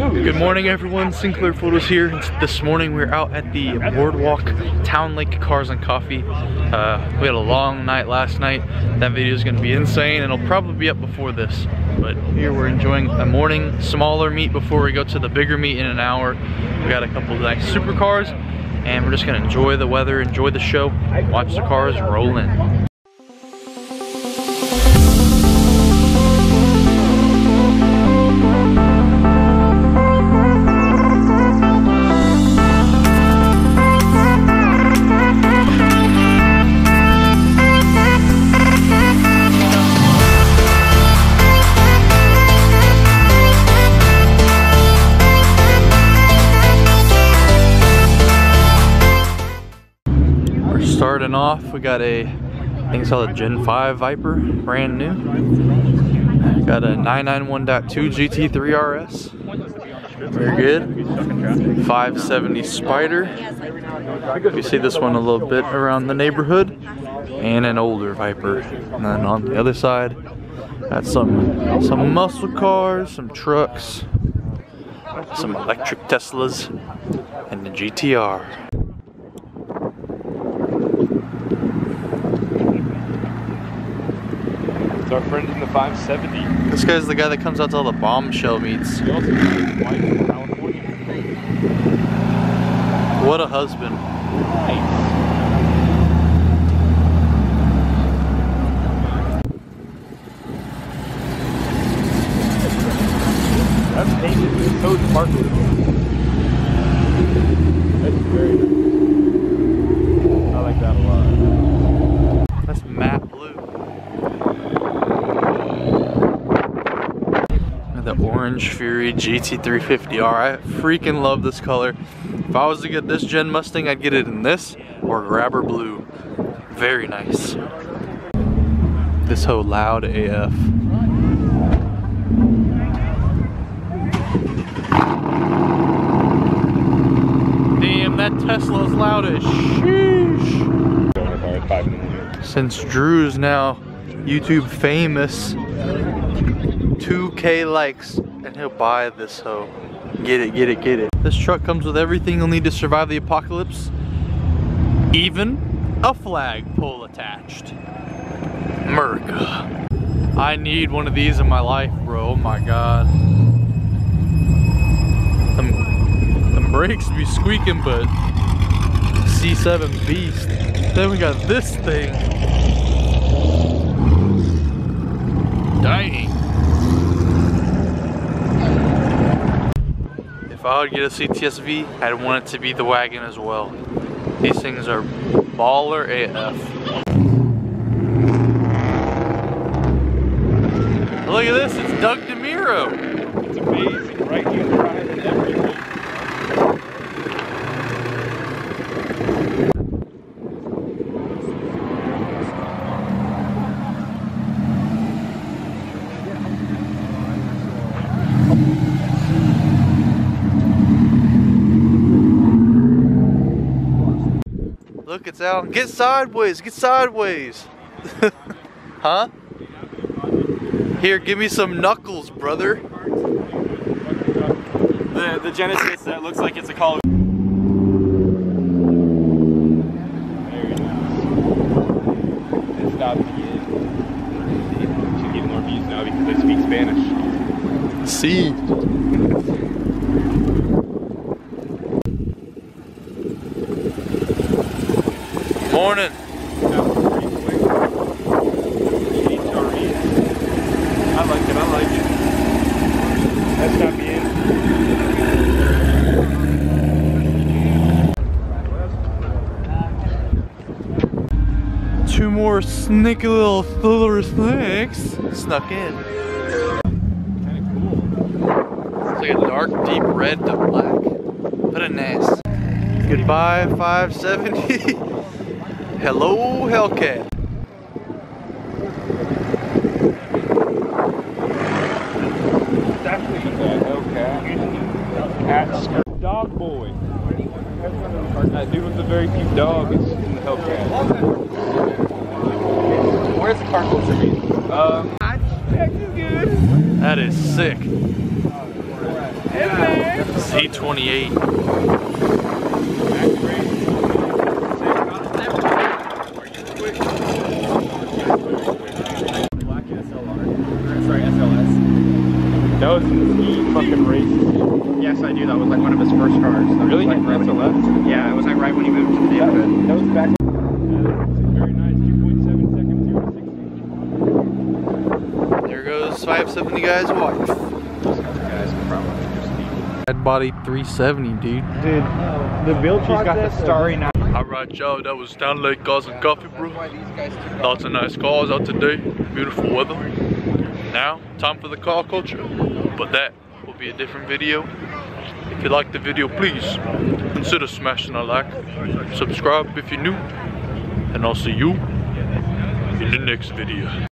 Good morning everyone, Sinclair Photos here. This morning we're out at the Boardwalk Town Lake Cars and Coffee. We had a long night last night. That video is going to be insane and it'll probably be up before this. But here we're enjoying a morning smaller meet before we go to the bigger meet in an hour. We got a couple of nice supercars and we're just going to enjoy the weather, enjoy the show, watch the cars roll in. Starting off, we got I think it's called a Gen 5 Viper, brand new. Got a 991.2 GT3 RS, very good. 570 Spider. You see this one a little bit around the neighborhood, and an older Viper. And then on the other side, got some muscle cars, some trucks, some electric Teslas, and the GTR. Our friend in the 570. This guy's the guy that comes out to all the bombshell meets. He also lives in California. What a husband. Nice. That's painted. It's so sparkly. That's very nice. I like that a lot. That's matte blue. The Orange Fury GT350R. I freaking love this color. If I was to get this gen Mustang, I'd get it in this or grabber blue. Very nice. This hoe loud AF. Damn, that Tesla is loud as sheesh. Since Drew's now YouTube famous, 2K likes and he'll buy this hoe. Get it, get it, get it. This truck comes with everything you'll need to survive the apocalypse. Even a flagpole attached. America. I need one of these in my life, bro. Oh my god. Them brakes be squeaking, but C7 beast. Then we got this thing. Dang. If I would get a CTSV, I'd want it to be the wagon as well. These things are baller AF. Look at this, it's Doug DeMiro. It's amazing, right? You can ride it everywhere. Look, it's out. Get sideways, get sideways. Huh? Here, give me some knuckles, brother. The Genesis that looks like it's a Call of Duty. It stopped again. Should get more views now because I speak Spanish. See. Morning. I like it, I like it. That's not me in. Two more sneaky little filler snakes snuck in. Kinda cool. It's like a dark, deep red to black. What a nice. Goodbye, 570. Hello, Hellcat. It's actually a Hellcat. Cat dog boy. That dude with the very few dogs in the Hellcat. Where's the car culture meeting? Yeah, good. That is sick. Hey, Z28. That was he fucking raced. Yes, I do. That was like one of his first cars. Really? Like right SLS? yeah, it was like right when he moved to the neighborhood. That was back. Very nice. 2.7 seconds, 0 to 60. There goes 570 guy's wife. Those other guys could probably just Head body 370, dude. Dude, the build, she's got the starry night. Alright, y'all, that was Down Lake Cars and Coffee, bro. Lots of nice cars out today. Beautiful weather. Now, time for the car culture. But that will be a different video. If you like the video, please consider smashing a like. Subscribe if you're new. And I'll see you in the next video.